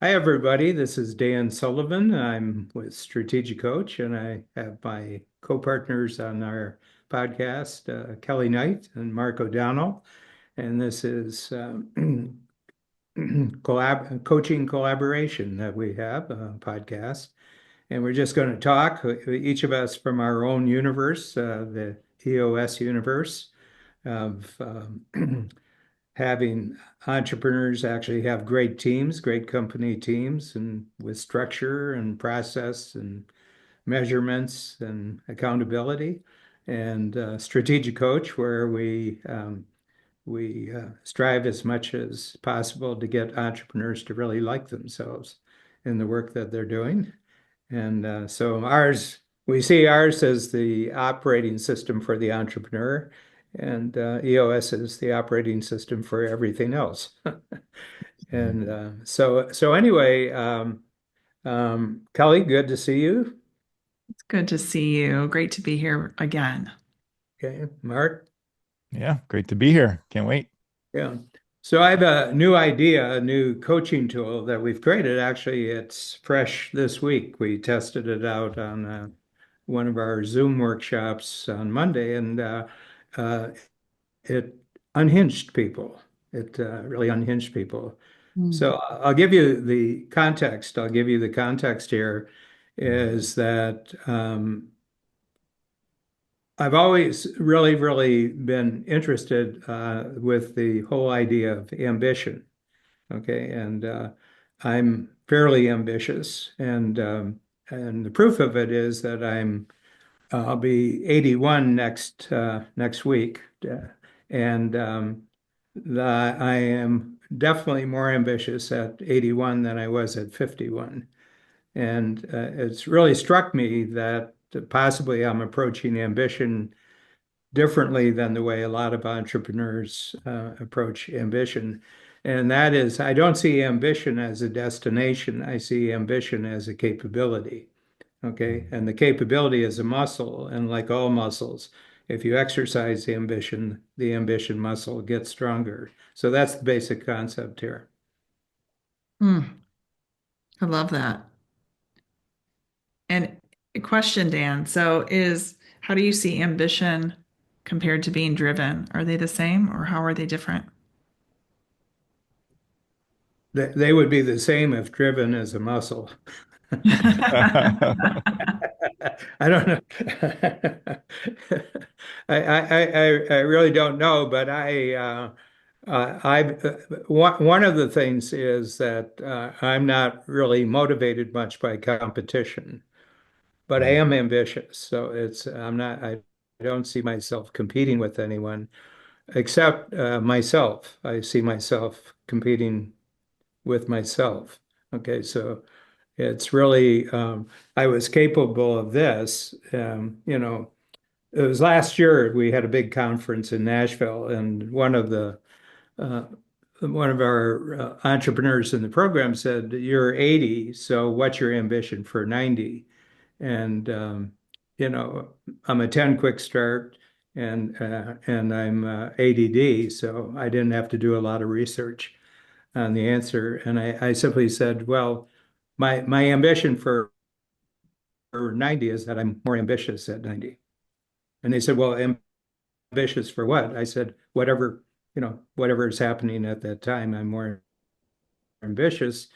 Hi, everybody. This is Dan Sullivan. I'm with Strategic Coach, and I have my co-partners on our podcast, Kelly Knight and Mark O'Donnell. And this is coaching collaboration that we have, a podcast. And we're just going to talk, each of us from our own universe, the EOS universe of having entrepreneurs actually have great teams, great company teams, and with structure and process and measurements and accountability, and strategic coach, where we strive as much as possible to get entrepreneurs to really like themselves in the work that they're doing. And so we see ours as the operating system for the entrepreneur, and EOS is the operating system for everything else. And so anyway, Kelly, good to see you. It's good to see you. Great to be here again. Okay, Mark. Yeah, great to be here. Can't wait. Yeah. So I have a new idea, a new coaching tool that we've created. Actually, it's fresh this week. We tested it out on one of our Zoom workshops on Monday, and uh, it unhinged people. It really unhinged people. Mm. So I'll give you the context. I'll give you the context here is that I've always really, really been interested with the whole idea of ambition. Okay, and I'm fairly ambitious, and the proof of it is that I'll be 81 next week, and I am definitely more ambitious at 81 than I was at 51. And it's really struck me that possibly I'm approaching ambition differently than the way a lot of entrepreneurs approach ambition. And that is, I don't see ambition as a destination. I see ambition as a capability. Okay. And the capability is a muscle. And like all muscles, if you exercise the ambition muscle gets stronger. So that's the basic concept here. Mm, I love that. And a question, Dan. How do you see ambition compared to being driven? Are they the same or how are they different? They would be the same if driven as a muscle. I don't know. I really don't know, but one of the things is that I'm not really motivated much by competition, but I am ambitious. So I don't see myself competing with anyone except myself. I see myself competing with myself. Okay, so it's really, I was capable of this. It was last year we had a big conference in Nashville, and uh, one of our entrepreneurs in the program said, "You're 80, so what's your ambition for 90?" And you know, I'm a 10 quick start, and I'm ADD, so I didn't have to do a lot of research on the answer. And I simply said, well, my ambition for 90 is that I'm more ambitious at 90. And they said, well, ambitious for what? I said, whatever is happening at that time, I'm more ambitious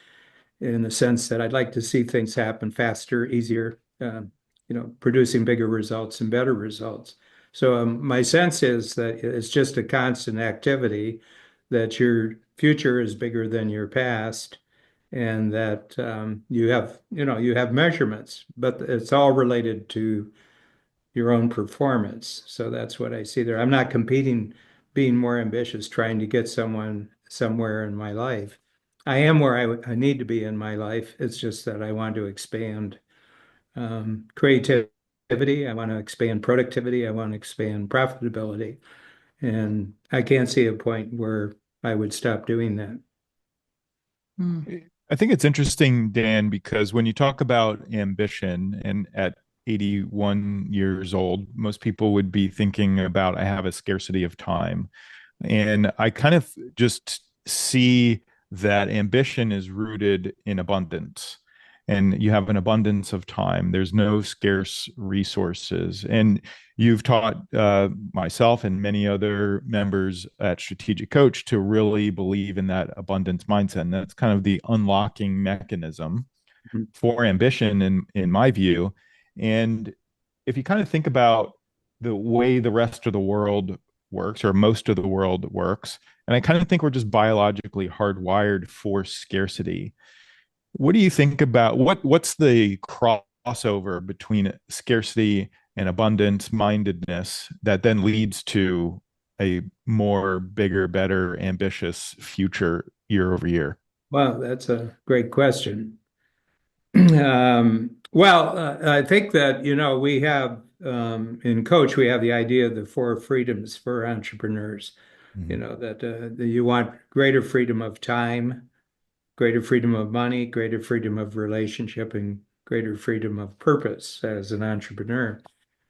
in the sense that I'd like to see things happen faster, easier, producing bigger results and better results. So my sense is that it's just a constant activity, that your future is bigger than your past, and that you have measurements, but it's all related to your own performance. So that's what I see there. I'm not competing, being more ambitious, trying to get someone somewhere in my life. I am where I need to be in my life. It's just that I want to expand creativity. I want to expand productivity. I want to expand profitability. And I can't see a point where I would stop doing that. Mm. I think it's interesting, Dan, because when you talk about ambition and at 81 years old, most people would be thinking about, I have a scarcity of time. And I kind of just see that ambition is rooted in abundance. And you have an abundance of time. There's no scarce resources. And you've taught myself and many other members at Strategic Coach to really believe in that abundance mindset. And that's kind of the unlocking mechanism for ambition in my view. And if you kind of think about the way the rest of the world works, or most of the world works, and I kind of think we're just biologically hardwired for scarcity. What do you think about what's the crossover between scarcity and abundance mindedness that then leads to a more bigger, better, ambitious future year over year? Well, that's a great question. I think that, we have in Coach, we have the idea of the four freedoms for entrepreneurs. Mhm. That you want greater freedom of time, greater freedom of money, greater freedom of relationship, and greater freedom of purpose as an entrepreneur.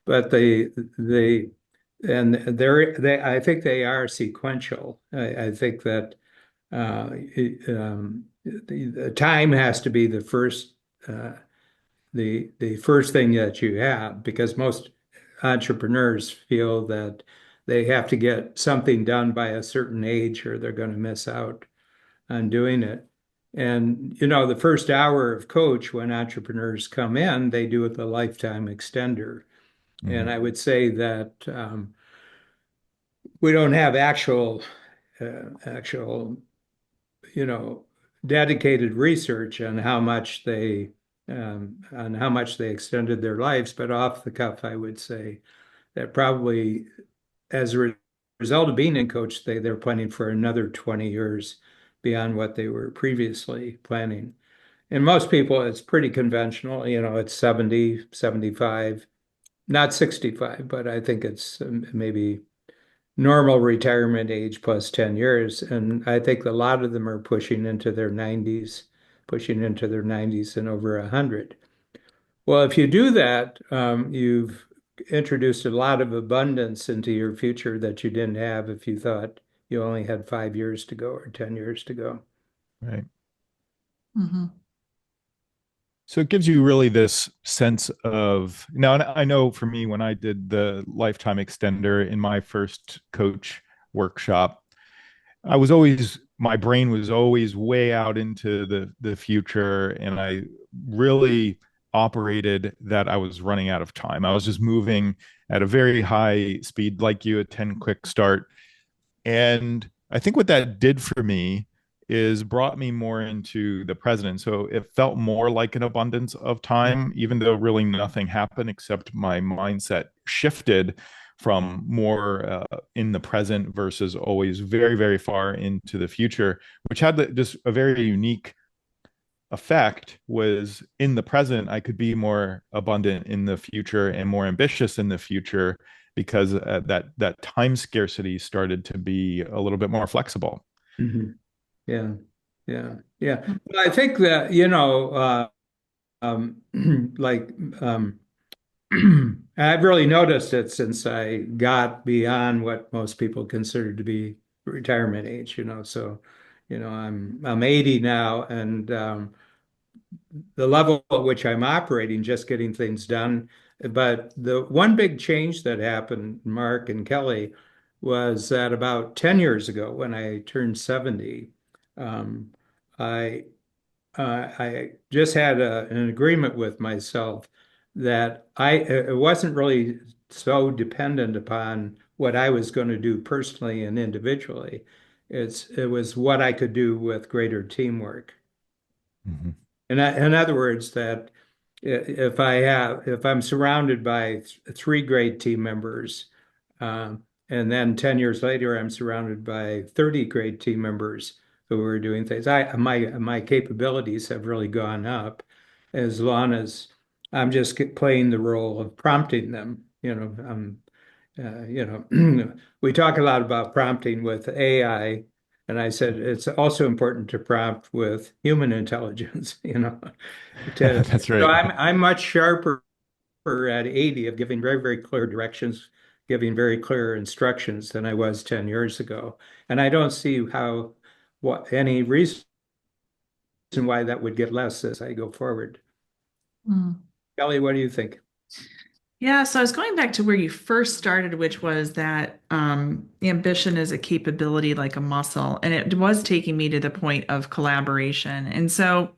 But I think they are sequential. I think that the time has to be uh, the first thing that you have, because most entrepreneurs feel that they have to get something done by a certain age or they're going to miss out on doing it. And the first hour of coach, when entrepreneurs come in, they do it the lifetime extender. And Mhm. I would say that we don't have actual, you know, dedicated research on how much they extended their lives. But off the cuff, I would say that probably as a result of being in coach, they're planning for another 20 years beyond what they were previously planning. And most people, it's pretty conventional, it's 70, 75, not 65, but I think it's maybe normal retirement age plus 10 years. And I think a lot of them are pushing into their 90s and over 100. Well, if you do that, you've introduced a lot of abundance into your future that you didn't have if you thought you only had 5 years to go or 10 years to go. Right. Hmm. So it gives you really this sense of now, and I know for me, when I did the lifetime extender in my first coach workshop, I was always my brain was always way out into the future, and I really operated that I was running out of time. I was just moving at a very high speed, like you, a 10 quick start. And I think what that did for me is brought me more into the present. So it felt more like an abundance of time, even though really nothing happened except my mindset shifted from more in the present versus always very, very far into the future, which had just a very unique effect. Was in the present, I could be more abundant in the future and more ambitious in the future because that time scarcity started to be a little bit more flexible. Mhm. Yeah, yeah, yeah. Well, I think that, like, I've really noticed it since I got beyond what most people consider to be retirement age, So, I'm 80 now, and the level at which I'm operating, just getting things done. But the one big change that happened, Mark and Kelly, was that about 10 years ago when I turned 70, um, I I just had an agreement with myself that it wasn't really so dependent upon what I was going to do personally and individually. It was what I could do with greater teamwork. Mhm. In other words, that if I'm surrounded by three great team members, and then 10 years later I'm surrounded by 30 great team members who are doing things, my capabilities have really gone up as long as I'm just playing the role of prompting them. We talk a lot about prompting with AI, and I said it's also important to prompt with human intelligence, That's So right. I'm much sharper at 80 of giving very, very clear directions, giving very clear instructions than I was 10 years ago. And I don't see how what any reason why that would get less as I go forward. Mm. Kelly, what do you think? Yeah, so I was going back to where you first started, which was that ambition is a capability like a muscle. And it was taking me to the point of collaboration. And so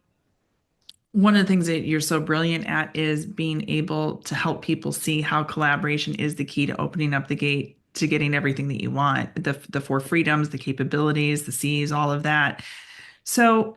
one of the things that you're so brilliant at is being able to help people see how collaboration is the key to opening up the gate to getting everything that you want, the four freedoms, the capabilities, the C's, all of that. So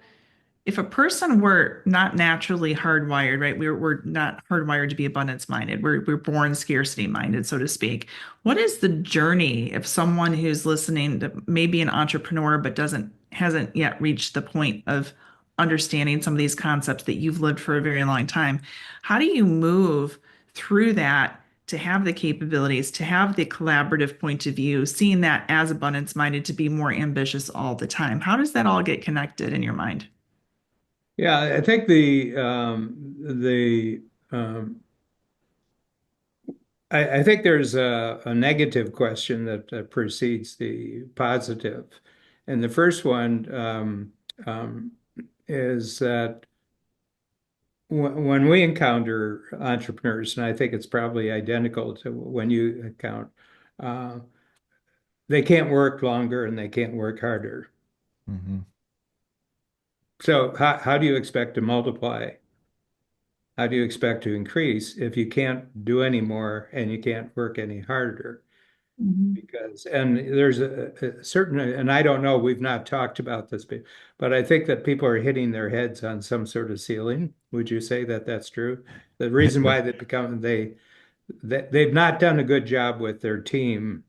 if a person were not naturally hardwired, right? We're not hardwired to be abundance minded. We're born scarcity minded, so to speak. What is the journey of someone who's listening to maybe an entrepreneur but doesn't hasn't yet reached the point of understanding some of these concepts that you've lived for a very long time? How do you move through that to have the capabilities, to have the collaborative point of view, seeing that as abundance minded, to be more ambitious all the time? How does that all get connected in your mind? Yeah, I think um, I think there's a negative question that precedes the positive. And the first one is that when we encounter entrepreneurs, and I think it's probably identical to when you encounter, uh, they can't work longer and they can't work harder. Mhm. So how do you expect to multiply? How do you expect to increase if you can't do any more and you can't work any harder? Mhm. Because, and there's a certain, and I don't know, we've not talked about this, but I think that people are hitting their heads on some sort of ceiling. Would you say that that's true? The reason why they've not done a good job with their team,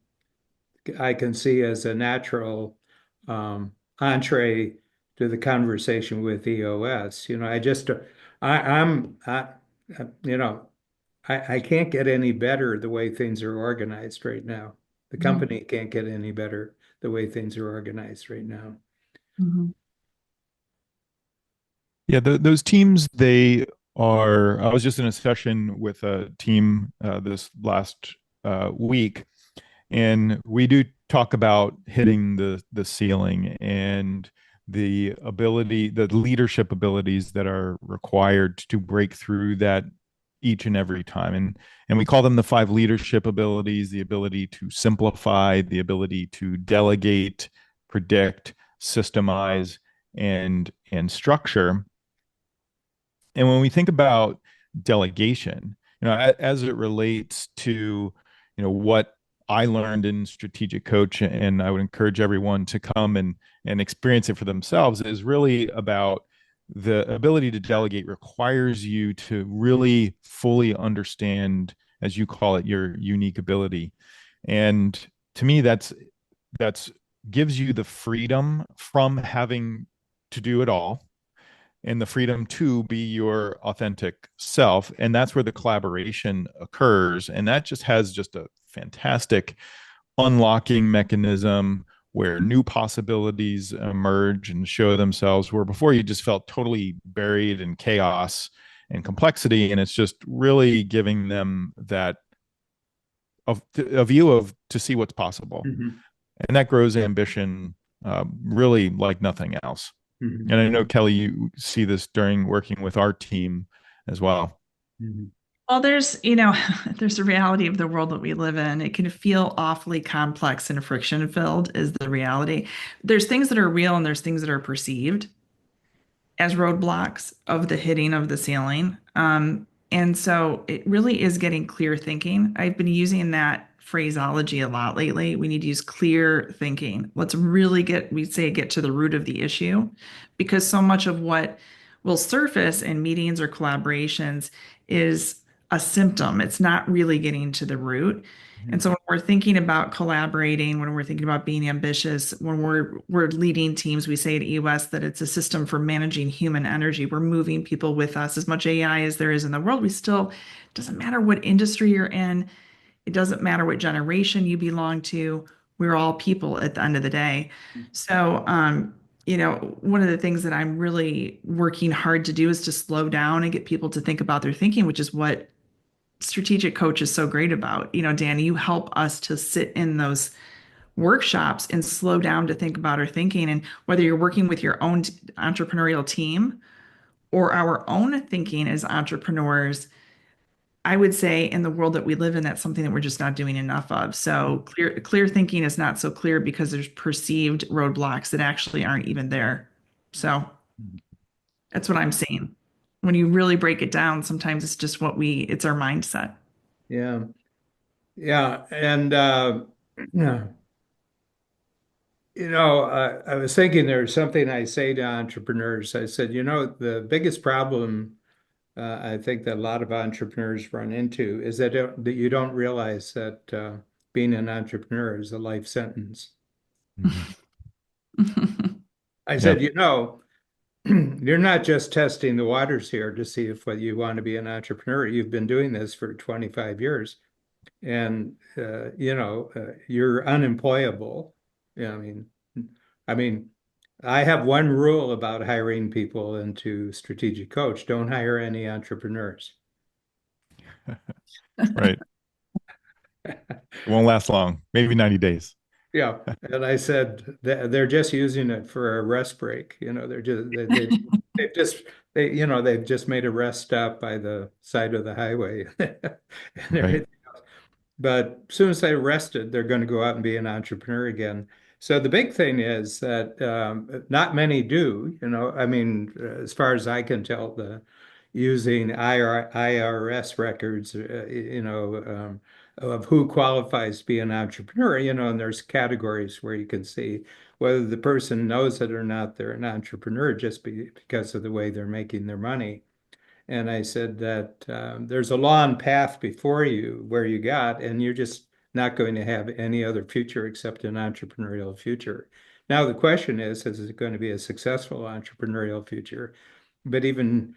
I can see as a natural entree to the conversation with EOS. You know, I can't get any better the way things are organized right now. The Mhm. company can't get any better the way things are organized right now. Mhm. Yeah, those teams, they are. I was just in a session with a team this last week, and we do talk about hitting the ceiling and the leadership abilities that are required to break through that each and every time. And we call them the five leadership abilities: the ability to simplify, the ability to delegate, predict, systemize, and structure. And when we think about delegation, as it relates to, what I learned in strategic coach, and I would encourage everyone to come and experience it for themselves, is really about the ability to delegate requires you to really fully understand, as you call it, your unique ability. And to me, that's gives you the freedom from having to do it all and the freedom to be your authentic self. And that's where the collaboration occurs. And that just has just a fantastic unlocking mechanism where new possibilities emerge and show themselves, where before you just felt totally buried in chaos and complexity. And it's just really giving them that a view of to see what's possible. Mhm. And that grows ambition really like nothing else. Mhm. And I know, Kelly, you see this during working with our team as well. Mhm. Well, there's a reality of the world that we live in. It can feel awfully complex and friction filled, is the reality. There's things that are real and there's things that are perceived as roadblocks of the hitting of the ceiling. And so it really is getting clear thinking. I've been using that phraseology a lot lately. We need to use clear thinking. Let's really get to the root of the issue, because so much of what will surface in meetings or collaborations is a symptom. It's not really getting to the root. And so when we're thinking about collaborating, when we're thinking about being ambitious, when we're leading teams, we say at EOS that it's a system for managing human energy. We're moving people with us. As much AI as there is in the world, we still, it doesn't matter what industry you're in, it doesn't matter what generation you belong to. We're all people at the end of the day. So, one of the things that I'm really working hard to do is to slow down and get people to think about their thinking, which is what strategic coach is so great about. Dan, you help us to sit in those workshops and slow down to think about our thinking. And whether you're working with your own entrepreneurial team or our own thinking as entrepreneurs, I would say in the world that we live in, that's something that we're just not doing enough of. So clear thinking is not so clear because there's perceived roadblocks that actually aren't even there. So that's what I'm seeing. When you really break it down, sometimes it's just it's our mindset. Yeah. Yeah. And, yeah, I was thinking there's something I say to entrepreneurs. I said, the biggest problem I think that a lot of entrepreneurs run into is that you don't realize that being an entrepreneur is a life sentence. Mhm. I Yeah. said, you're not just testing the waters here to see if what you want to be an entrepreneur. You've been doing this for 25 years, and you're unemployable. Yeah, I mean, I have one rule about hiring people into strategic coach: don't hire any entrepreneurs. Right. It won't last long. Maybe 90 days. Yeah, and I said they're just using it for a rest break. They've just they've just made a rest stop by the side of the highway and Right. everything. But as soon as they're rested, they're going to go out and be an entrepreneur again. So the big thing is that not many do. I mean, as far as I can tell, the using IRS records, of who qualifies to be an entrepreneur, and there's categories where you can see whether the person knows it or not, they're an entrepreneur because of the way they're making their money. And I said that there's a long path before you where you got, and you're just not going to have any other future except an entrepreneurial future. Now, the question is it going to be a successful entrepreneurial future? But even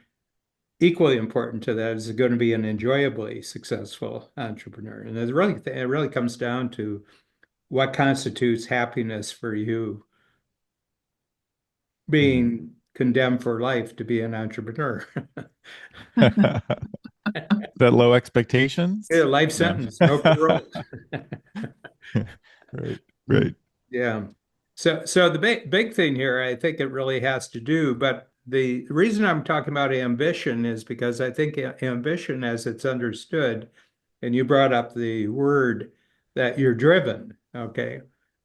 equally important to that is it going to be an enjoyably successful entrepreneur? And it really comes down to what constitutes happiness for you, Mhm. being condemned for life to be an entrepreneur. That low expectations? Yeah, life No. sentence, no parole. Right. Right. Yeah. So the big thing here, I think it really has to do, but the reason I'm talking about ambition is because I think ambition, as it's understood, and you brought up the word that you're driven, okay?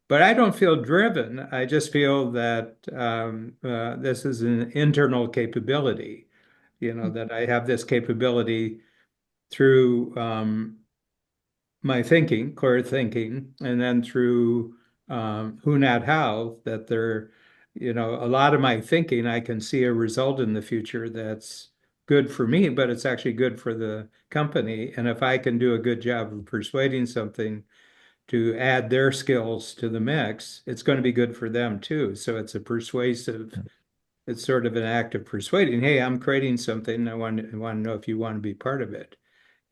But I don't feel driven. I just feel that this is an internal capability, that I have this capability through my thinking, clear thinking, and then through who, not how, that a lot of my thinking, I can see a result in the future that's good for me, but it's actually good for the company. And if I can do a good job of persuading something to add their skills to the mix, it's going to be good for them too. So it's sort of an act of persuading. Hey, I'm creating something. I want to know if you want to be part of it,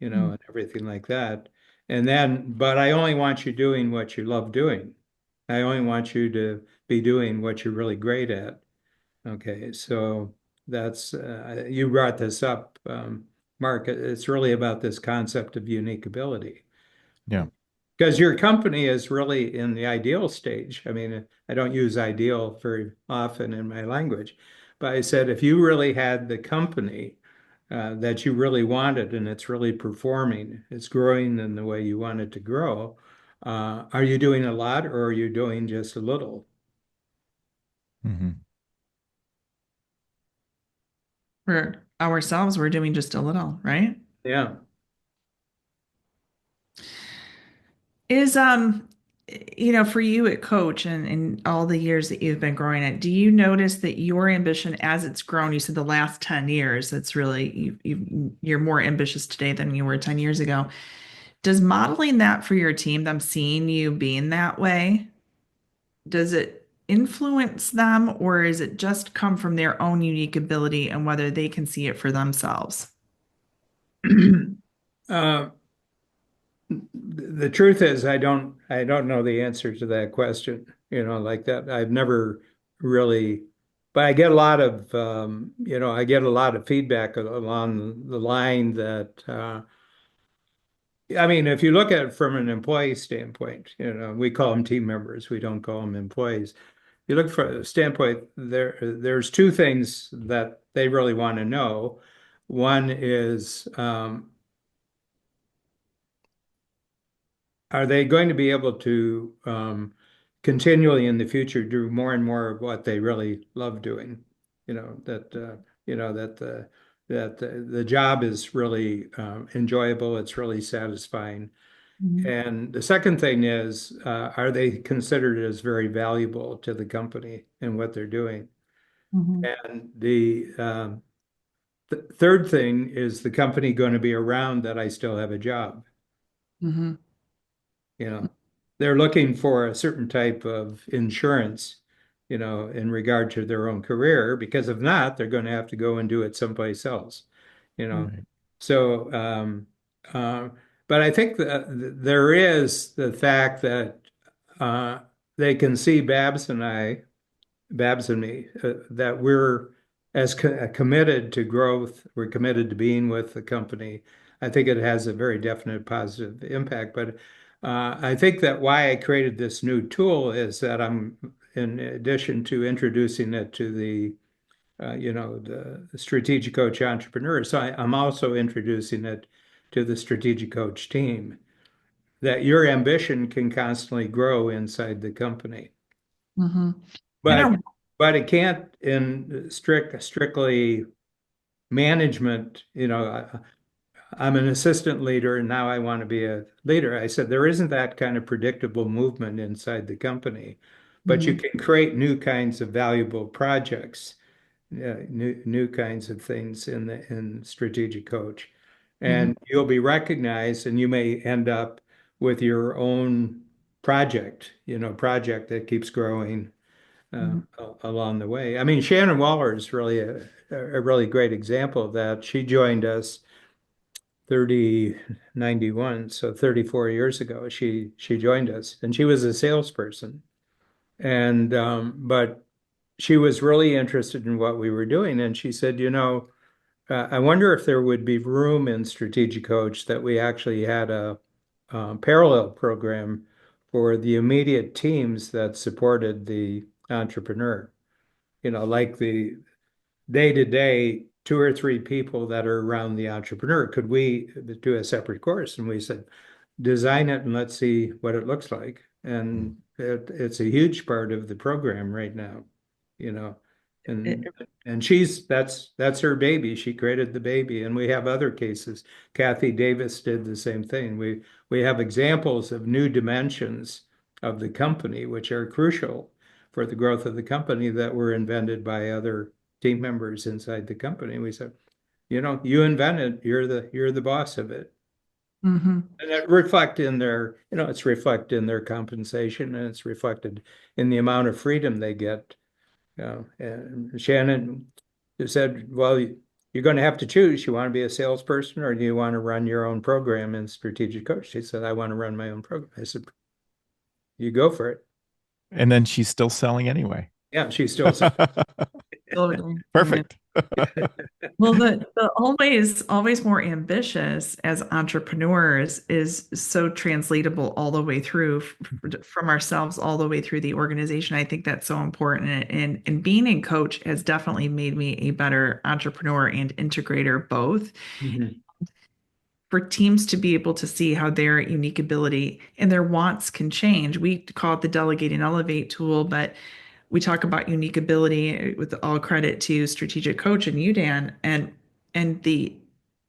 and everything like that. But I only want you doing what you love doing. I only want you to be doing what you're really great at. Okay, so you brought this up, Mark. It's really about this concept of unique ability. Yeah. Because your company is really in the ideal stage. I mean, I don't use ideal very often in my language, but I said if you really had the company that you really wanted and it's really performing, it's growing in the way you want it to grow, are you doing a lot or are you doing just a little? Hmm. For ourselves, we're doing just a little, right? Yeah. Is for you at Coach and all the years that you've been growing it, do you notice that your ambition as it's grown, you said the last 10 years, that's really you're more ambitious today than you were 10 years ago. Does modeling that for your team, them seeing you being that way, does it influence them or is it just come from their own unique ability and whether they can see it for themselves? Uh, the truth is, I don't know the answer to that question, like that. I've never really, but I get a lot of, I get a lot of feedback along the line that, I mean, if you look at it from an employee standpoint, we call them team members. We don't call them employees. You look for a standpoint, there's two things that they really want to know. One is, are they going to be able to continually in the future do more and more of what they really love doing? That the job is really enjoyable, it's really satisfying. Mhm. And the second thing is, are they considered as very valuable to the company and what they're doing? Mhm. And the third thing is the company going to be around that I still have a job? Mhm. You know, they're looking for a certain type of insurance, in regard to their own career, because if not, they're going to have to go and do it someplace else, you know. Right. So, uh, but I think that there is the fact that they can see Babs and me, that we're as committed to growth, we're committed to being with the company. I think it has a very definite positive impact. But I think that why I created this new tool is that I'm, in addition to introducing it to the strategic coach entrepreneurs, I'm also introducing it to the strategic coach team, that your ambition can constantly grow inside the company. Mhm. And But our but it can't in strictly management, I'm an assistant leader and now I want to be a leader. I said there isn't that kind of predictable movement inside the company, but you Mhm. can create new kinds of valuable projects, new kinds of things in strategic coach. Mhm. And you'll be recognized and you may end up with your own project that keeps growing Mhm. along the way. I mean, Shannon Waller is really a really great example of that. She joined us 91, so 34 years ago. She joined us, and she was a salesperson, and but she was really interested in what we were doing, and she said, I wonder if there would be room in Strategic Coach that we actually had a parallel program for the immediate teams that supported the entrepreneur. Like the day-to-day two or three people that are around the entrepreneur. Could we do a separate course? And we said, design it and let's see what it looks like. And it's a huge part of the program right now, you know. And It- and that's her baby. She created the baby. And we have other cases. Kathy Davis did the same thing. We have examples of new dimensions of the company, which are crucial for the growth of the company, that were invented by other team members inside the company. We said, you invented, you're the boss of it. Mhm. And it reflect in their, it's reflected in their compensation and it's reflected in the amount of freedom they get. And Shannon said, well, you're going to have to choose. You want to be a salesperson or do you want to run your own program in strategic coach? She said, I want to run my own program. I said, you go for it. And then she's still selling anyway. Yeah, she's still saying, Still doing it. Perfect. Well, the always more ambitious as entrepreneurs is so translatable all the way through from ourselves all the way through the organization. I think that's so important. And being a coach has definitely made me a better entrepreneur and integrator both. Mhm. For teams to be able to see how their unique ability and their wants can change. We call it the delegate and elevate tool, but we talk about unique ability with all credit to strategic coach and you, Dan, and the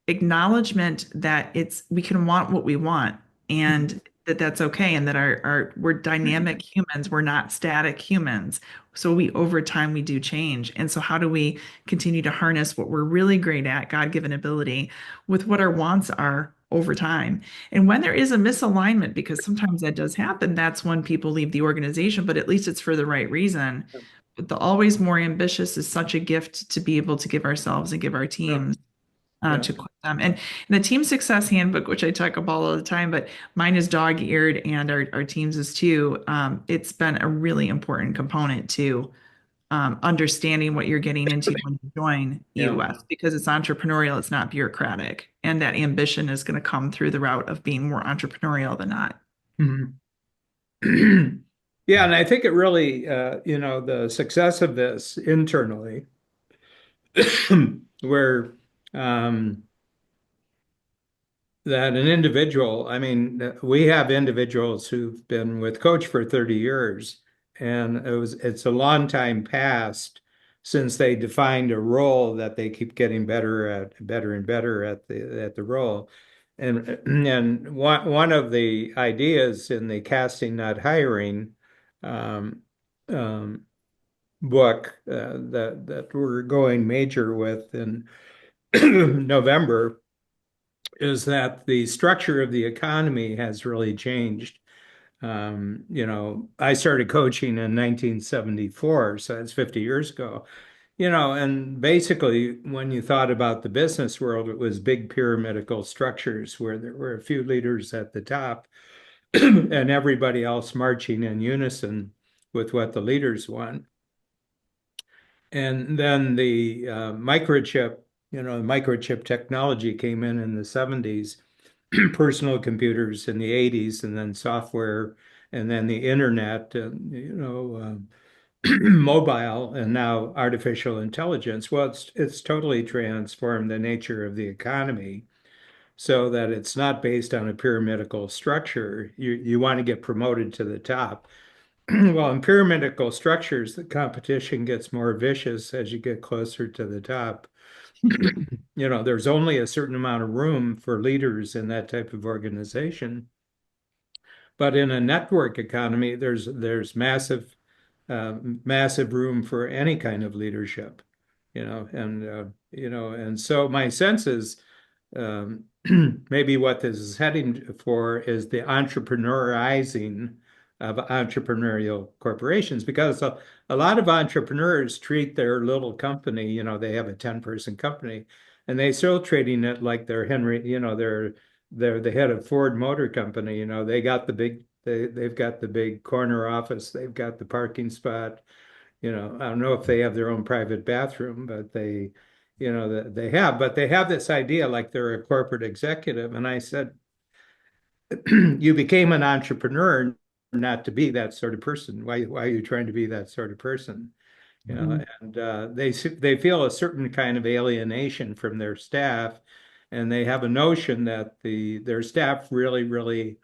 acknowledgement that we can want what we want and that's okay, and that our we're dynamic humans, we're not static humans. So we over time we do change. And so how do we continue to harness what we're really great at, God-given ability, with what our wants are over time? And when there is a misalignment, because sometimes that does happen, that's when people leave the organization, but at least it's for the right reason. But the always more ambitious is such a gift to be able to give ourselves and give our Yeah. teams Yeah. to equip them. And the team success handbook, which I talk about all the time, but mine is dog-eared and our teams is too. It's been a really important component to understanding what you're getting into when you join Yeah. EOS, because it's entrepreneurial, it's not bureaucratic. And that ambition is going to come through the route of being more entrepreneurial than not. Mhm. Yeah, and I think it really, the success of this internally, where um, that an individual, I mean, we have individuals who've been with Coach for 30 years, and it's a long time past since they defined a role that they keep getting better and better at the role. And one of the ideas in the casting, not hiring um, um, book that we're going major with in November is that the structure of the economy has really changed. I started coaching in 1974, so that's 50 years ago. And basically, when you thought about the business world, it was big pyramidal structures where there were a few leaders at the top and everybody else marching in unison with what the leaders want. And then the microchip technology came in the 70s, personal computers in the 80s, and then software, and then the internet, and mobile, and now artificial intelligence. Well, it's totally transformed the nature of the economy so that it's not based on a pyramidal structure. You want to get promoted to the top. Well, in pyramidal structures, the competition gets more vicious as you get closer to the top. There's only a certain amount of room for leaders in that type of organization. But in a network economy, there's massive room for any kind of leadership, and so my sense is um, maybe what this is heading for is the entrepreneurizing of entrepreneurial corporations, because a lot of entrepreneurs treat their little company, they have a 10-person company, and they still treating it like they're Henry, they're the head of Ford Motor Company. They've got the big corner office, they've got the parking spot. I don't know if they have their own private bathroom, but they have this idea like they're a corporate executive. And I said, you became an entrepreneur not to be that sort of person. Why are you trying to be that sort of person? And they feel a certain kind of alienation from their staff, and they have a notion that their staff really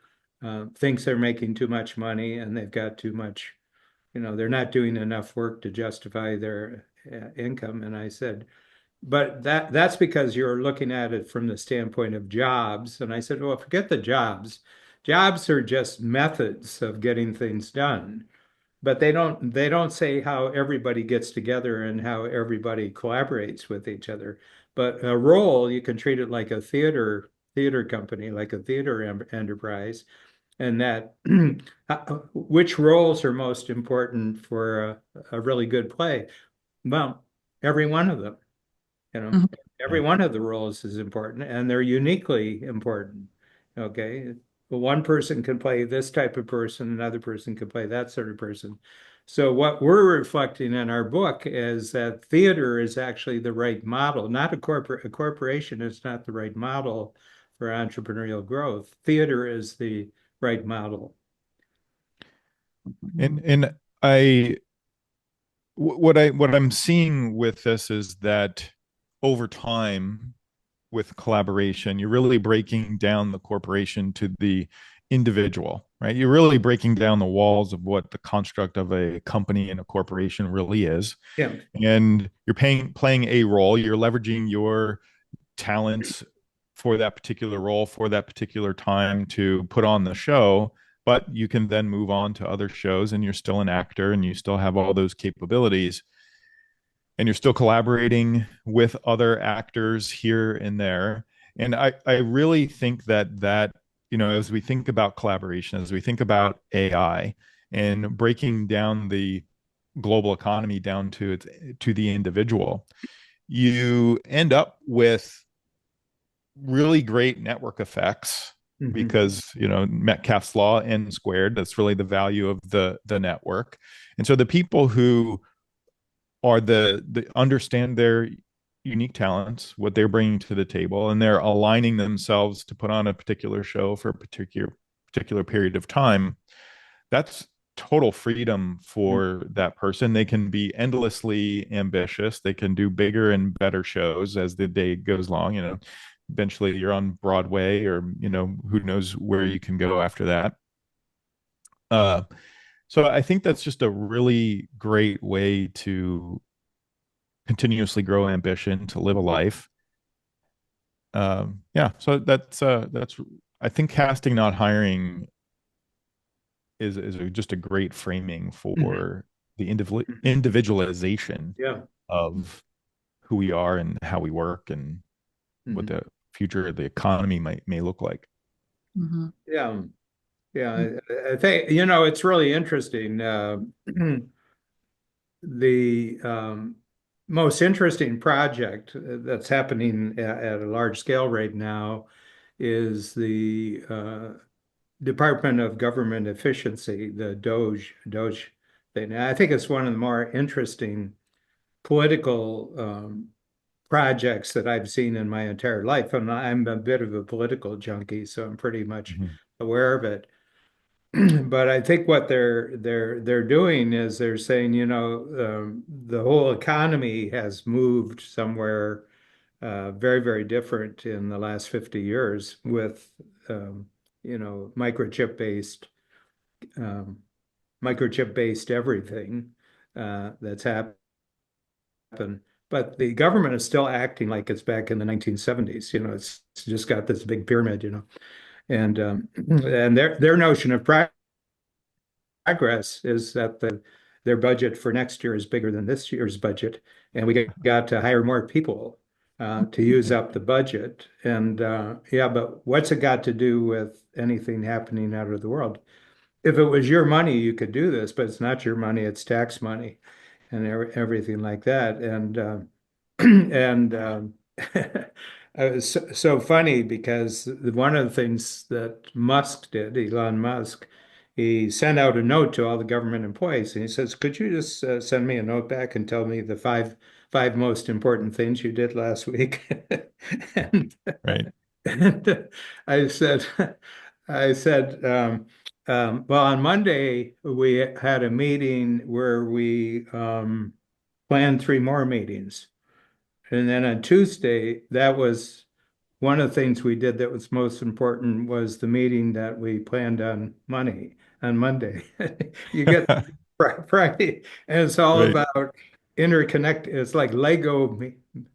thinks they're making too much money, and they've got too much, they're not doing enough work to justify their income. And I said, but that's because you're looking at it from the standpoint of jobs. And I said, well, forget the jobs. Jobs are just methods of getting things done, but they don't say how everybody gets together and how everybody collaborates with each other. But a role, you can treat it like a theater company, like a theater enterprise, and that which roles are most important for a really good play? Well, every one of them. You know, Mhm. every one of the roles is important and they're uniquely important. Okay. Well, one person can play this type of person, another person can play that sort of person. So what we're reflecting in our book is that theater is actually the right model, not a corporation is not the right model for entrepreneurial growth. Theater is the right model. And I what I'm seeing with this is that over time with collaboration, you're really breaking down the corporation to the individual, right? You're really breaking down the walls of what the construct of a company and a corporation really is. Yeah. And you're playing a role, you're leveraging your talents for that particular role, for that particular time to put on the show, but you can then move on to other shows and you're still an actor and you still have all those capabilities and you're still collaborating with other actors here and there. And I really think that, as we think about collaboration, as we think about AI and breaking down the global economy down to the individual, you end up with really great network effects Mhm. because Metcalfe's law n squared, that's really the value of the network. And so the people who are the understand their unique talents, what they're bringing to the table, and they're aligning themselves to put on a particular show for a particular period of time. That's total freedom for that person. They can be endlessly ambitious. They can do bigger and better shows as the day goes along. Eventually you're on Broadway, or who knows where you can go after that. Uh, so I think that's just a really great way to continuously grow ambition, to live a life. Yeah, so that's I think casting, not hiring, is just a great framing Mhm. for the individualization Yeah. of who we are and how we work and what Mhm. the future of the economy may look like. Mhm. Yeah. Yeah. I think, it's really interesting. The most interesting project that's happening at a large scale right now is the Department of Government Efficiency, the Doge thing. And I think it's one of the more interesting political projects that I've seen in my entire life. And I'm a bit of a political junkie, so I'm pretty much Mhm. aware of it. But I think what they're doing is they're saying, the whole economy has moved somewhere very, very different in the last 50 years with microchip based um, microchip based everything that's happened. But the government is still acting like it's back in the 1970s. It's just got this big pyramid, and their notion of progress is that their budget for next year is bigger than this year's budget, and we got to hire more people to use up the budget. And yeah, but what's it got to do with anything happening out of the world? If it was your money, you could do this, but it's not your money, it's tax money and everything like that. And and it was so funny because one of the things that Musk did, Elon Musk, he sent out a note to all the government employees, and he says, "Could you just send me a note back and tell me the five most important things you did last week?" And, Right. and I said, I said, well, on Monday we had a meeting where we planned three more meetings. And then on Tuesday, that was one of the things we did that was most important was the meeting that we planned on Monday. You get Friday, and it's all Right. about interconnect. It's like Lego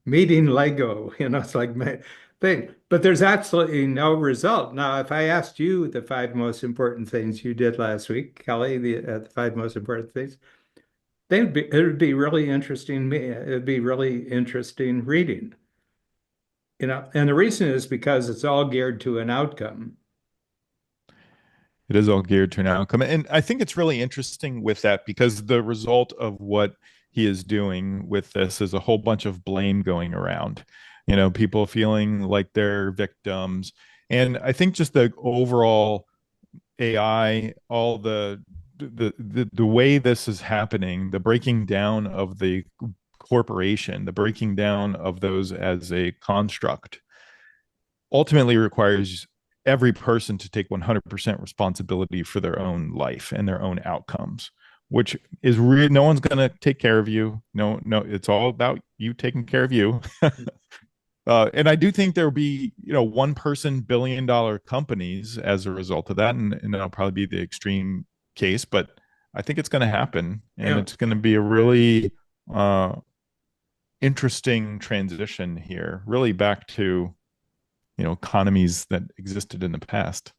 meeting Lego, it's like my thing. But there's absolutely no result. Now, if I asked you the five most important things you did last week, Kelly, the five most important things, it would be really interesting. It would be really interesting reading. And the reason is because it's all geared to an outcome. It is all geared to an outcome. And I think it's really interesting with that, because the result of what he is doing with this is a whole bunch of blame going around, people feeling like they're victims. And I think just the overall AI, all the way this is happening, the breaking down of the corporation, the breaking down of those as a construct, ultimately requires every person to take 100% responsibility for their own life and their own outcomes, which is real. No one's going to take care of you. No, no, it's all about you taking care of you. And I do think there will be, one person billion-dollar companies as a result of that. And that'll probably be the extreme case, but I think it's going to happen. And Yeah. it's going to be a really uh, interesting transition here, really back to economies that existed in the past.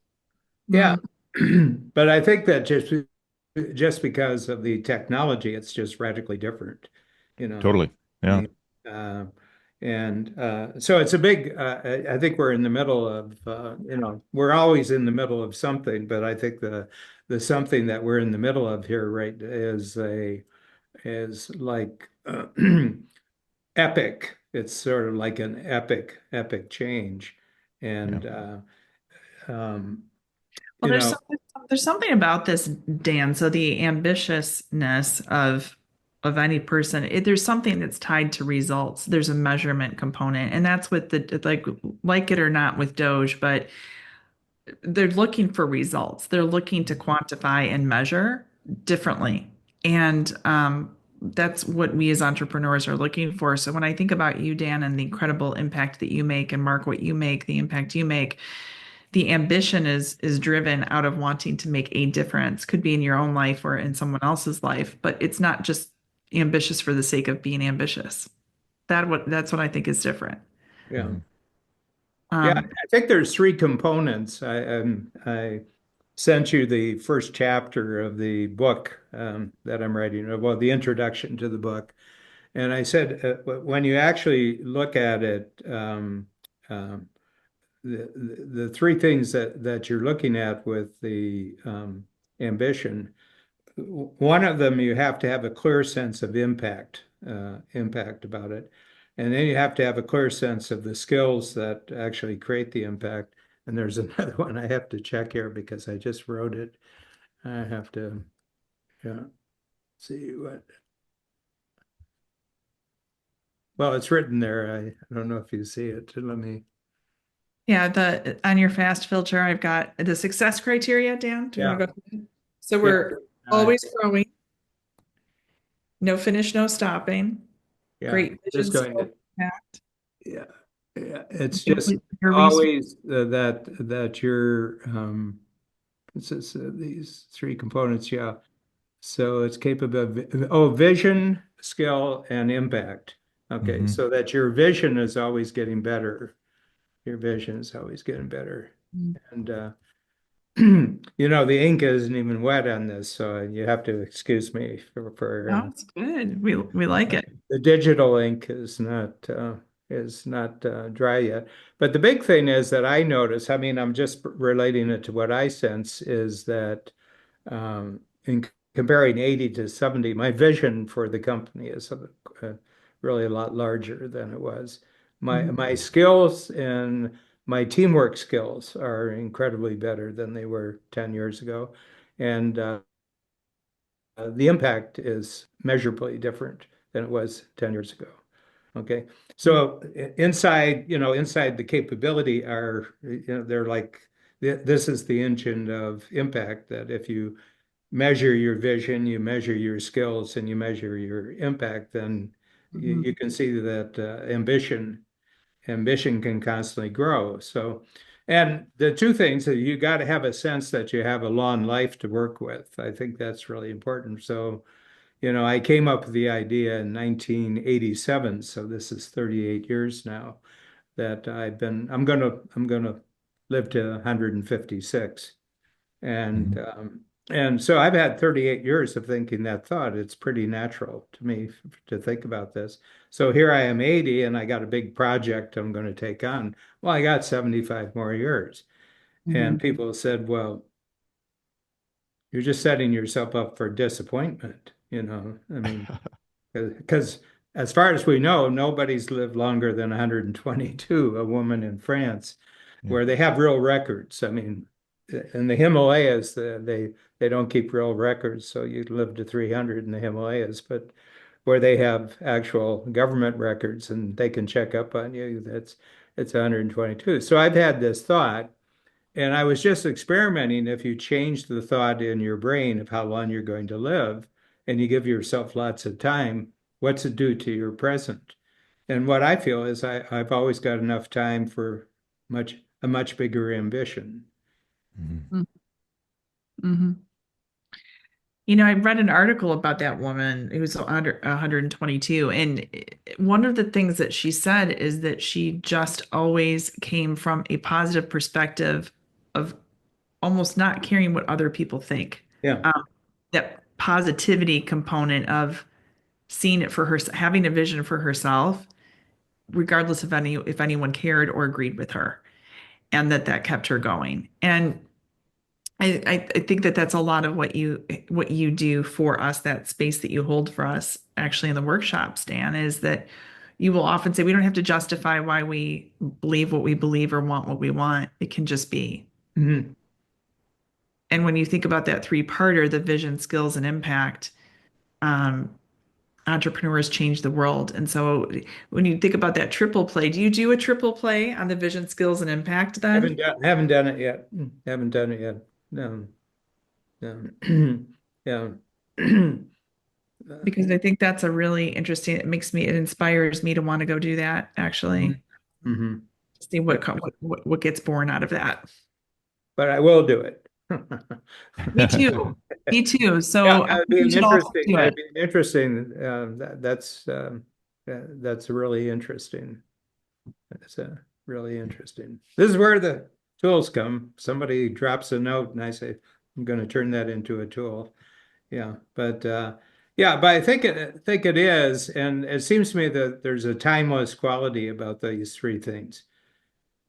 Yeah. Mm. But I think that just because of the technology, it's just radically different, you know. Totally. I Yeah. mean, and so it's a big, I think we're in the middle of, we're always in the middle of something, but I think the something that we're in the middle of here, right, is like epic. It's sort of like an epic change. Yeah. And, um, Well, you know, there's something about this, Dan. So the ambitiousness of of any person, there's something that's tied to results. There's a measurement component, and that's what the like it or not with Doge, but they're looking for results. They're looking to quantify and measure differently. And that's what we as entrepreneurs are looking for. So when I think about you, Dan, and the incredible impact that you make, and Mark, what you make, the impact you make, the ambition is driven out of wanting to make a difference. Could be in your own life or in someone else's life, but it's not just ambitious for the sake of being ambitious. That's what I think is different. Yeah. Mhm. Yeah, Um, I think there's three components. I sent you the first chapter of the book that I'm writing, well, the introduction to the book. And I said, when you actually look at it, um, the three things that you're looking at with the ambition, one of them, you have to have a clear sense of impact about it. And then you have to have a clear sense of the skills that actually create the impact. And there's another one I have to check here because I just wrote it. I have to, yeah, see what. Well, it's written there. I don't know if you see it. Let me, yeah, the on your fast filter, I've got the success criteria, Dan. Do you want yeah, to go through it? So yeah. we're Uh, always growing, no finish, no stopping, yeah, great vision, just going skill, to, impact, yeah, yeah. It's just complete your research. always that you're, it's just, these three components, yeah. So it's capable of, oh, vision, skill, and impact. Okay, Mhm. so that your vision is always getting better. Your vision is always getting better. And the ink isn't even wet on this, so you have to excuse me for Sounds good. We like it. the digital ink is not dry yet. But the big thing is that I notice, I mean, I'm just relating it to what I sense is that in comparing 80 to 70, my vision for the company is really a lot larger than it was. My Mhm. my skills and my teamwork skills are incredibly better than they were 10 years ago. And the impact is measurably different than it was 10 years ago. Okay. So inside the capability they're like, this is the engine of impact that if you measure your vision, you measure your skills, and you measure your impact, then Mhm. you can see that ambition can constantly grow. So, and the two things that you got to have a sense that you have a long life to work with. I think that's really important. So, I came up with the idea in 1987, so this is 38 years now that I'm gonna live to 156. And Mhm. and so I've had 38 years of thinking that thought. It's pretty natural to me to think about this. So here I am 80 and I got a big project I'm going to take on. Well, I got 75 more years. And Mhm. people said, well, you're just setting yourself up for disappointment, I mean, because as far as we know, nobody's lived longer than 122, a woman in France, Yeah. where they have real records. I mean, in the Himalayas, they don't keep real records, so you live to 300 in the Himalayas, but where they have actual government records and they can check up on you, it's 122. So I've had this thought, and I was just experimenting. If you change the thought in your brain of how long you're going to live, and you give yourself lots of time, what's it do to your present? And what I feel is I've always got enough time for a much bigger ambition. Mhm. Mhm. I read an article about that woman who's under 122, and one of the things that she said is that she just always came from a positive perspective of almost not caring what other people think. Yeah. Um, that positivity component of seeing it for her, having a vision for herself, regardless of if anyone cared or agreed with her, and that kept her going. And I think that that's a lot of what you do for us, that space that you hold for us actually in the workshops, Dan, is that you will often say we don't have to justify why we believe what we believe or want what we want. It can just be. Mhm. And when you think about that three-parter, the vision, skills, and impact, um, entrepreneurs change the world. And so when you think about that triple play, do you do a triple play on the vision, skills, and impact then? Haven't done it yet. Haven't done it yet. No, no. Yeah. Because I think that's a really interesting, it inspires me to want to go do that actually. Mhm. See what gets born out of that. But I will do it. Me too. Me too. Yeah, So I think we should all do that'd it. be interesting. That's really interesting. That's really interesting. This is where the tools come. Somebody drops a note and I say, I'm going to turn that into a tool. Yeah, but I think it is, and it seems to me that there's a timeless quality about these three things.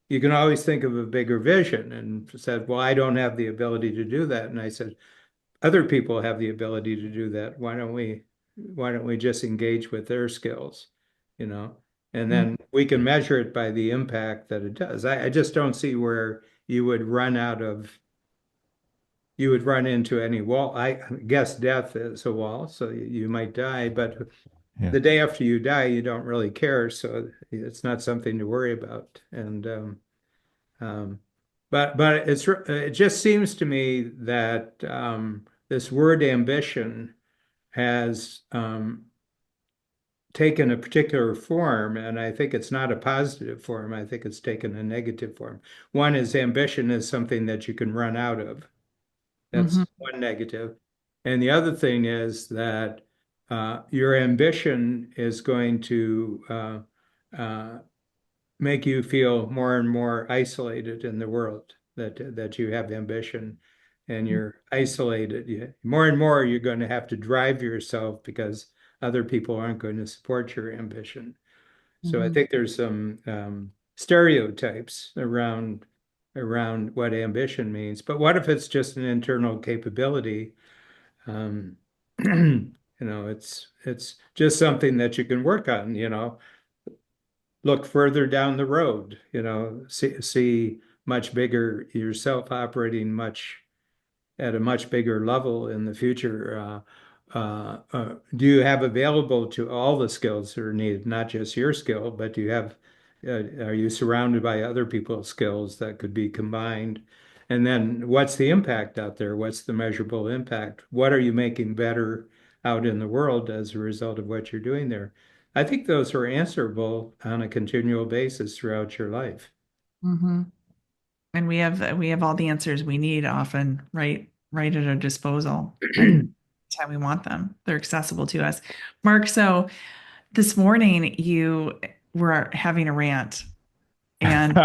You can always think of a bigger vision and said, well, I don't have the ability to do that. And I said, other people have the ability to do that. Why don't we just engage with their skills, you know? And then we can measure it by the impact that it does. I just don't see where you would run into any wall. I guess death is a wall, so you might die, but Yeah. the day after you die, you don't really care, so it's not something to worry about. And um, but it just seems to me that this word ambition has taken a particular form, and I think it's not a positive form. I think it's taken a negative form. One is ambition is something that you can run out of. That's Mhm. one negative. And the other thing is that your ambition is going to uh, make you feel more and more isolated in the world, that you have ambition and you're isolated. More and more, you're going to have to drive yourself because other people aren't going to support your ambition. So I Mhm. think there's some stereotypes around what ambition means. But what if it's just an internal capability? Um, it's just something that you can work on, look further down the road, see much bigger yourself operating much at a much bigger level in the future. Do you have available to all the skills that are needed, not just your skill, but are you surrounded by other people's skills that could be combined? And then what's the impact out there? What's the measurable impact? What are you making better out in the world as a result of what you're doing there? I think those are answerable on a continual basis throughout your life. Mhm. And we have all the answers we need often right at our disposal and time we want them. They're accessible to us. Mark, so this morning you were having a rant and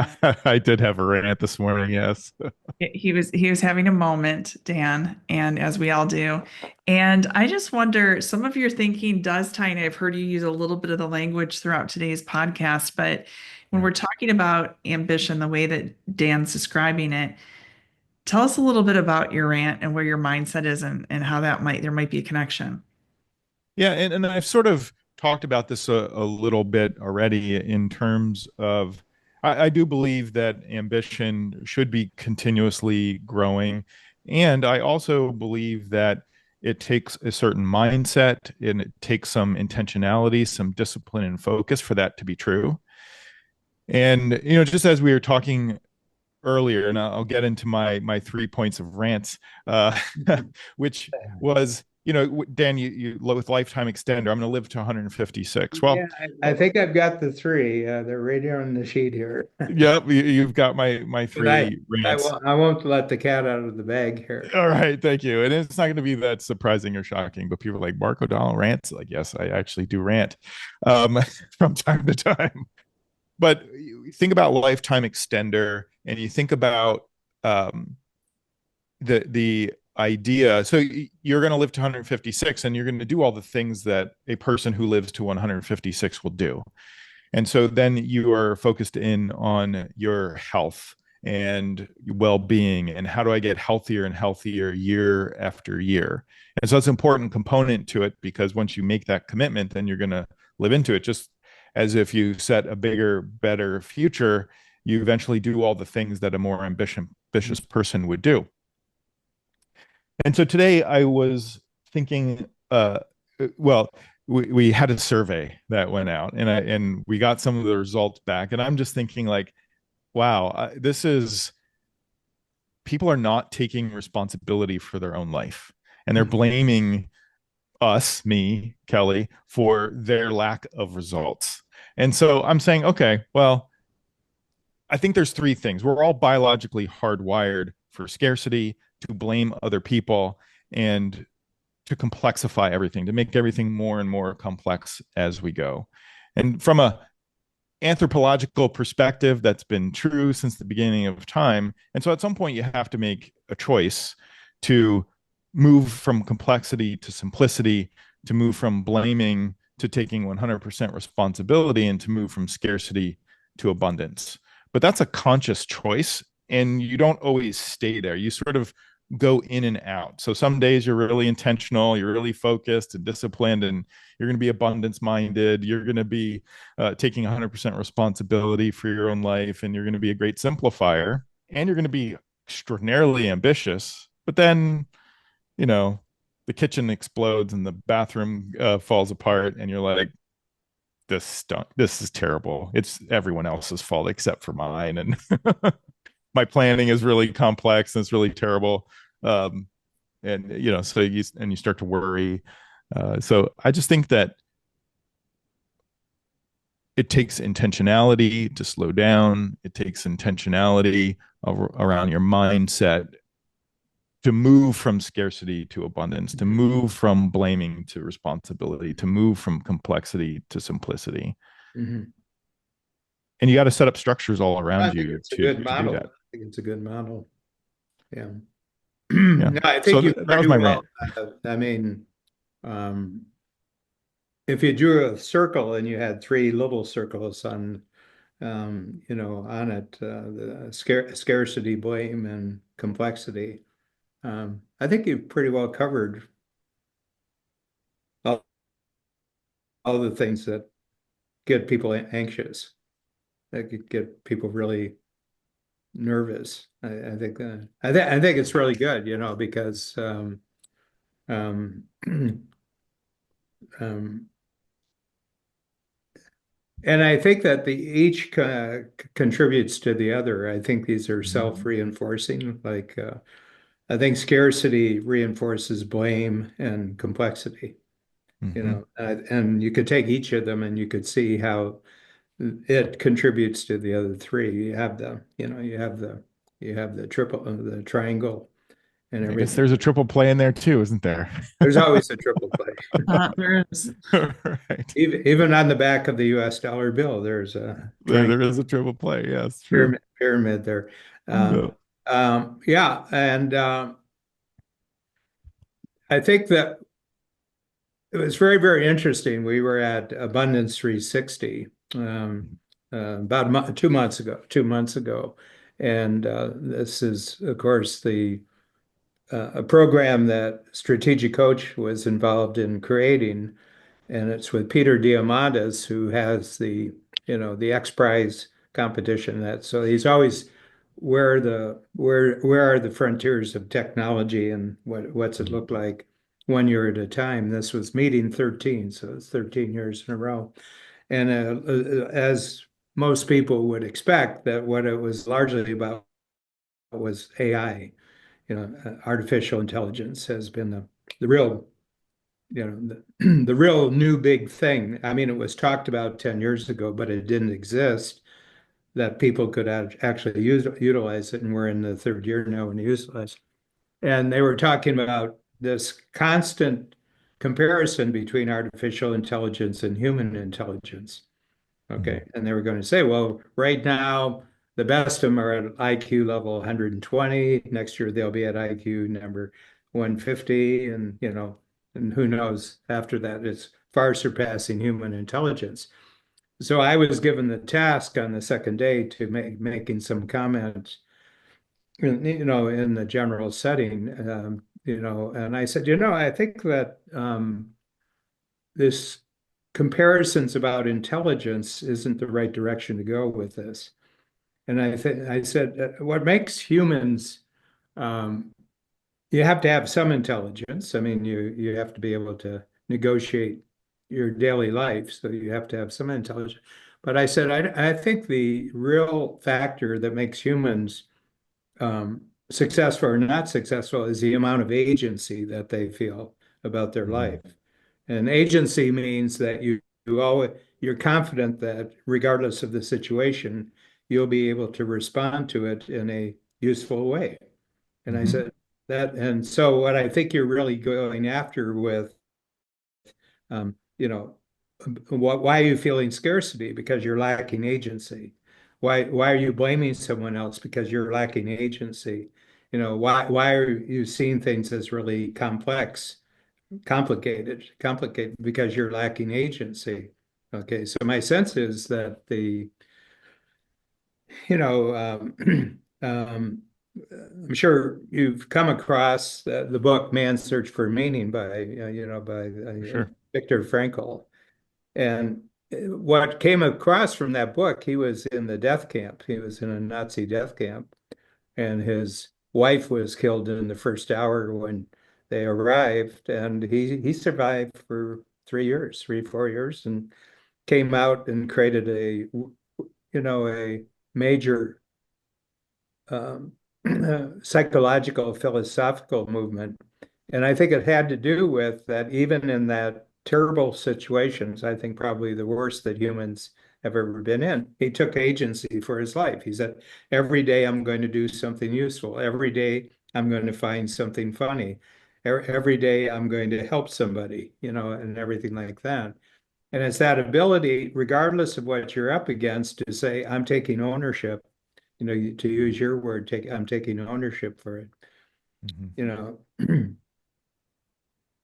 I did have a rant this morning, yes. he was having a moment, Dan, and as we all do. And I just wonder, some of your thinking does tie in. I've heard you use a little bit of the language throughout today's podcast, but when Yeah. we're talking about ambition, the way that Dan's describing it, tell us a little bit about your rant and where your mindset is and how there might be a connection. Yeah, and I've sort of talked about this a little bit already in terms of I do believe that ambition should be continuously growing. And I also believe that it takes a certain mindset and it takes some intentionality, some discipline and focus for that to be true. And just as we were talking earlier, and I'll get into my 3 points of rants, which was, Dan, you with lifetime extender, I'm going to live to 156. Yeah, I think I've got the three. They're right here on the sheet here. Yep, you've got my But I, three I rants. won't, I won't let the cat out of the bag here. All right, thank you. And it's not going to be that surprising or shocking, but people are like, Mark O'Donnell rants. Like, yes, I actually do rant um, from time to time. But you think about lifetime extender, and you think about um, the idea. So you're going to live to 156, and you're going to do all the things that a person who lives to 156 will do. And so then you are focused in on your health and well-being and how do I get healthier and healthier year after year. And so it's an important component to it because once you make that commitment, then you're going to live into it. Just as if you set a bigger, better future, you eventually do all the things that a more ambitious person would do. And so today I was thinking, well, we had a survey that went out, and we got some of the results back, and I'm just thinking like, wow, this is people are not taking responsibility for their own life, and they're blaming us, me, Kelly, for their lack of results. And so I'm saying, okay, well, I think there's three things. We're all biologically hardwired for scarcity, to blame other people, and to complexify everything, to make everything more and more complex as we go. And from a anthropological perspective, that's been true since the beginning of time. And so at some point you have to make a choice to move from complexity to simplicity, to move from blaming to taking 100% responsibility, and to move from scarcity to abundance. But that's a conscious choice, and you don't always stay there. You sort of go in and out. So some days you're really intentional, you're really focused and disciplined, and you're going to be abundance minded. You're going to be taking 100% responsibility for your own life, and you're going to be a great simplifier, and you're going to be extraordinarily ambitious. But then, you know, the kitchen explodes and the bathroom falls apart, and you're like, this stunk. This is terrible. It's everyone else's fault except for mine. And my planning is really complex and it's really terrible. And you know, so you start to worry. So I just think that it takes intentionality to slow down. It takes intentionality around your mindset to move from scarcity to abundance, to move from blaming to responsibility, to move from complexity to simplicity. Mm-hmm. And you got to set up structures all I around think you it's a to good do model. that. I think it's a good model. Yeah. Yeah. No, I So think you that was my rant. I mean, um, if you drew a circle and you had three little circles on, you know, on it, the scarcity, blame, and complexity, I think you've pretty well covered all, all the things that get people anxious, that could get people really nervous. I think I think it's really good, you know, because um, um, and I think that the each contributes to the other. I think these are self-reinforcing. Like I think scarcity reinforces blame and complexity. You Mm-hmm. know, and you could take each of them and you could see how it contributes to the other three. You have the, you know, you have the triple, the triangle, and I guess everything. there's a triple play in there too, isn't there? There's always a triple play. There is. Right. Even on the back of the U.S. dollar bill, there's a triangle There is a triple play. Yes, true. pyramid there. Um, Yeah. yeah, and I think that it was very, very interesting. We were at Abundance 360 about 2 months ago, 2 months ago, and this is, of course, the a program that Strategic Coach was involved in creating, and it's with Peter Diamandis, who has the, you know, the X Prize competition. That so he's always where are the frontiers of technology and what's it look like 1 year at a time. This was meeting 13, so it's 13 years in a row. And as most people would expect, that what it was largely about was AI. You know, artificial intelligence has been the real, you know, the real new big thing. I mean, it was talked about 10 years ago, but it didn't exist that people could actually utilize it. And we're in the third year now and utilize. And they were talking about this constant comparison between artificial intelligence and human intelligence. Okay. And they were going to say, well, right now, the best of them are at IQ level 120. Next year, they'll be at IQ number 150. And, you know, and who knows after that, it's far surpassing human intelligence. So I was given the task on the second day to making some comments, you know, in the general setting, you know, and I said, you know, I think that this comparisons about intelligence isn't the right direction to go with this. And I said, what makes humans, um, you have to have some intelligence. I mean, you have to be able to negotiate your daily life, so you have to have some intelligence. But I said, I think the real factor that makes humans successful or not successful is the amount of agency that they feel about their Mhm. life. And agency means that you always you're confident that regardless of the situation, you'll be able to respond to it in a useful way. And I Mhm. said that, and so what I think you're really going after with, you know, why are you feeling scarcity? Because you're lacking agency. Why are you blaming someone else? Because you're lacking agency. Why are you seeing things as really complicated because you're lacking agency. Okay, so my sense is that you know, I'm sure you've come across the book Man's Search for Meaning by For sure. Viktor Frankl. And what came across from that book, he was in the death camp. He was in a Nazi death camp, and his wife was killed in the first hour when they arrived, and he survived for 3 years, 4 years, and came out and created a major um, psychological philosophical movement. And I think it had to do with that even in that terrible situations, I think probably the worst that humans have ever been in, he took agency for his life. He said, every day I'm going to do something useful. Every day I'm going to find something funny. Every day I'm going to help somebody, and everything like that. And it's that ability, regardless of what you're up against, to say, I'm taking ownership, to use your word, I'm taking ownership for it, Mhm. you know.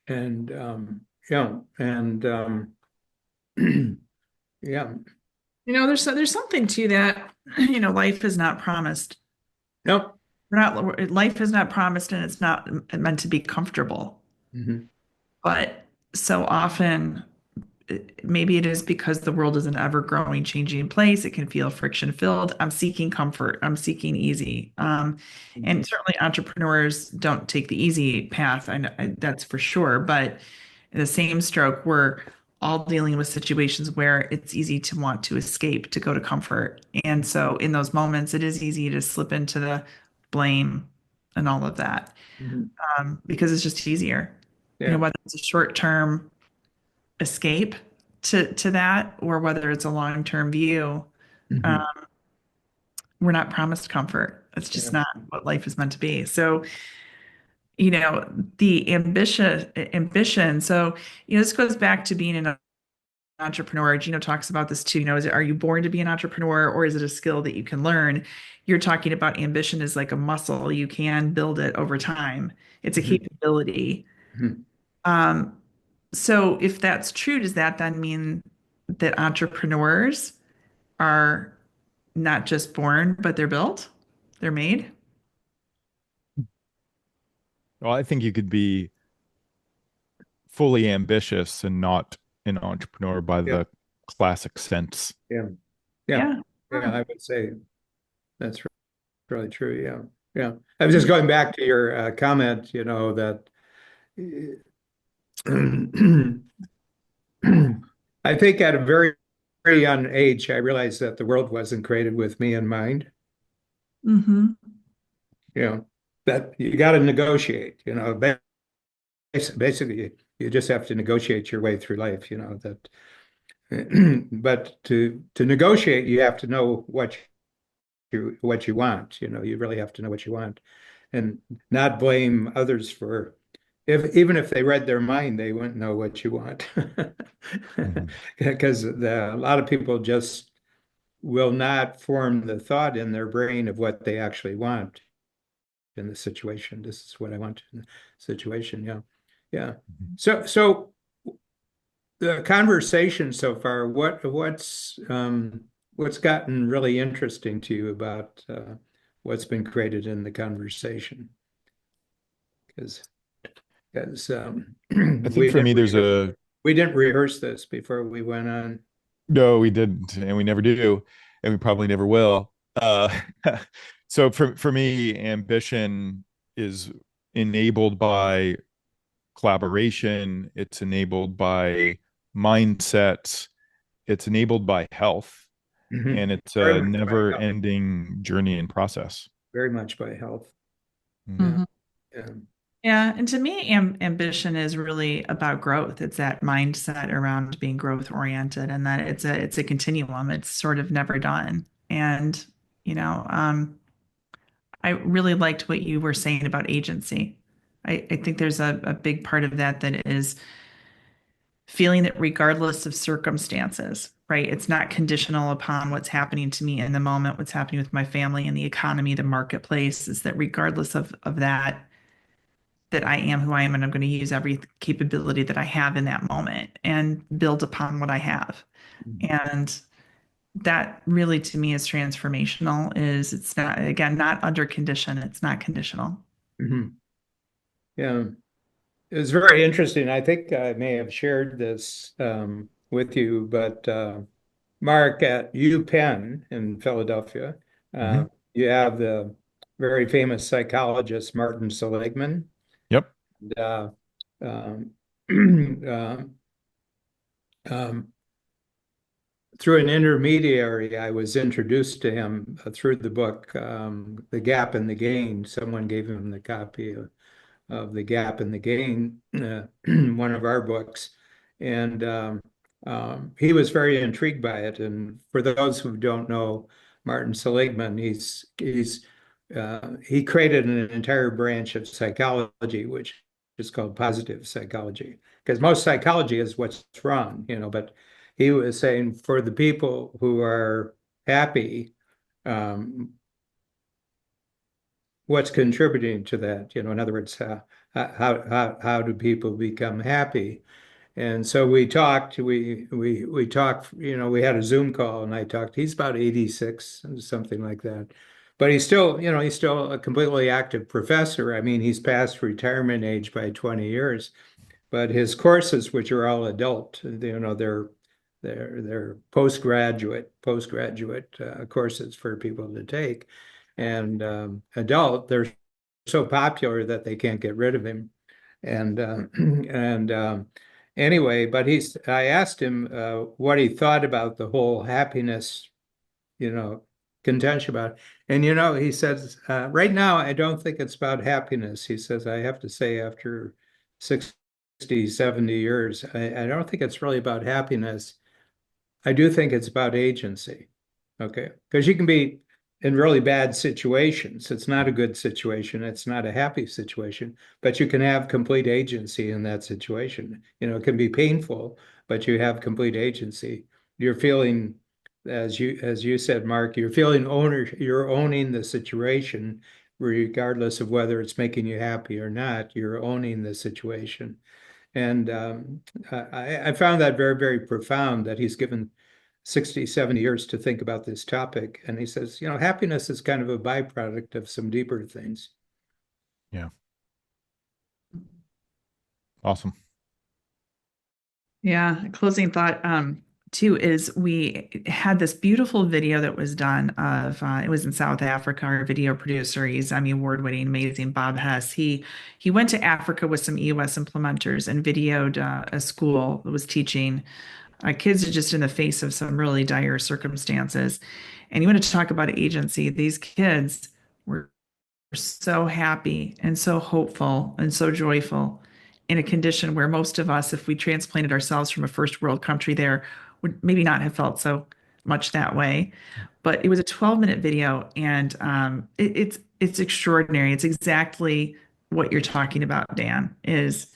And yeah, and yeah, There's something to that. Life is not promised. no, Life is not promised, and it's not meant to be comfortable. hmm But so often, maybe it is because the world is an ever-growing, changing place. It can feel friction-filled. I'm seeking comfort. I'm seeking easy. And certainly entrepreneurs don't take the easy path. That's for sure. But in the same stroke, we're all dealing with situations where it's easy to want to escape, to go to comfort. And so in those moments, it is easy to slip into the blame and all of that, hmm because it's just easier. yeah, Whether it's a short-term escape to that, or whether it's a long-term view, uh, hmm we're not promised comfort. It's yeah, just not what life is meant to be. So, you know, the ambition. So, this goes back to being an entrepreneur. Gino talks about this too. Are you born to be an entrepreneur, or is it a skill that you can learn? You're talking about ambition is like a muscle. You can build it over time. It's a hmm capability. hmm Um, so if that's true, does that then mean that entrepreneurs are not just born, but they're built? They're made? Well, I think you could be fully ambitious and not an entrepreneur by yeah, the classic sense. yeah, yeah, Yeah. yeah. Huh. I would say that's really true. Yeah, yeah. I was just going back to your comment, that I think at a very, very young age, I realized that the world wasn't created with me in mind. Mm-hmm. You know, that you got to negotiate, basically you just have to negotiate your way through life, that, but to negotiate, you have to know what you want, you really have to know what you want and not blame others for even if they read their mind, they wouldn't know what you want. Mhm. Because a lot of people just will not form the thought in their brain of what they actually want in the situation. This is what I want in the situation. Yeah. Yeah. So the conversation so far, what's gotten really interesting to you about what's been created in the conversation? Because because I think for me, there's a we didn't rehearse this before we went on. no, we didn't, and we never do, and we probably never will. So for me, ambition is enabled by collaboration. It's enabled by mindset. It's enabled by health, Mhm. and it's Very a much by never health. ending journey and process. Very much by health. Mm. Yeah. Mhm. Yeah. Yeah, and to me, ambition is really about growth. It's that mindset around being growth oriented, and that it's a continuum. It's sort of never done. And you know, I really liked what you were saying about agency. I think there's a big part of that that is feeling that regardless of circumstances, right? It's not conditional upon what's happening to me in the moment, what's happening with my family and the economy, the marketplace, is that regardless of that, that I am who I am and I'm going to use every capability that I have in that moment and build upon what I have. And that really to me is transformational, is it's not, again, not under condition, it's not conditional. Mhm. Yeah. It was very interesting. I think I may have shared this with you, but Mark, at UPenn in Philadelphia, Hmm. you have the very famous psychologist Martin Seligman. Yep. And, um, uh, um, through an intermediary, I was introduced to him through the book, The Gap and the Gain. Someone gave him the copy of The Gap and the Gain, one of our books. And he was very intrigued by it. And for those who don't know Martin Seligman, he created an entire branch of psychology, which is called positive psychology. Because most psychology is what's wrong, but he was saying for the people who are happy, um, what's contributing to that? In other words, how do people become happy? And so we talked. We talked. We had a Zoom call, and I talked. He's about 86, something like that. But he's still a completely active professor. I mean, he's past retirement age by 20 years. But his courses, which are all adult, they're postgraduate courses for people to take, and adult, they're so popular that they can't get rid of him. And and anyway, I asked him what he thought about the whole happiness, you know, contention about it. And he says, right now, I don't think it's about happiness. He says, I have to say, after 60, 70 years, I don't think it's really about happiness. I do think it's about agency. Okay. Because you can be in really bad situations. It's not a good situation. It's not a happy situation, but you can have complete agency in that situation. It can be painful, but you have complete agency. You're feeling, as you said, Mark, you're owning the situation, regardless of whether it's making you happy or not. You're owning the situation. And I found that very, very profound that he's given 60, 70 years to think about this topic. And he says, happiness is kind of a byproduct of some deeper things. Yeah. Awesome. Yeah, a closing thought too is we had this beautiful video that was done of it was in South Africa. Our video producer, he's Emmy award-winning, amazing Bob Hess. He went to Africa with some EOS implementers and videoed a school that was teaching kids just in the face of some really dire circumstances. And you want to talk about agency. These kids were so happy and so hopeful and so joyful in a condition where most of us, if we transplanted ourselves from a first world country there, would maybe not have felt so much that way. But it was a 12-minute video, and it's extraordinary. It's exactly what you're talking about, Dan, is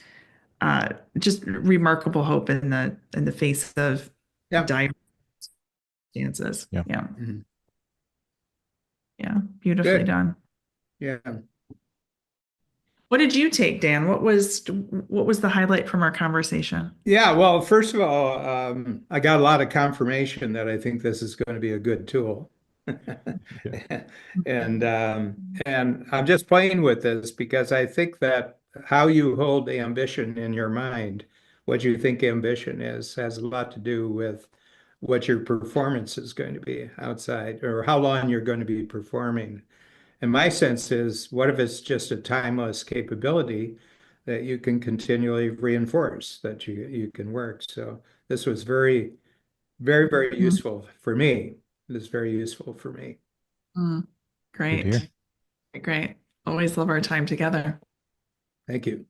just remarkable hope in the face of Yeah. dire circumstances. Yeah. Yeah, Mhm. yeah, beautifully Good. done. Yeah. What did you take, Dan? What was the highlight from our conversation? Yeah. Well, first of all, I got a lot of confirmation that I think this is going to be a good tool. Yeah. And I'm just playing with this because I think that how you hold ambition in your mind, what you think ambition is, has a lot to do with what your performance is going to be outside or how long you're going to be performing. And my sense is, what if it's just a timeless capability that you can continually reinforce that you can work. So this was very, very, very Mhm. useful for me. It was very useful for me. Mm. Good to hear. Great. Great. Always love our time together. Thank you.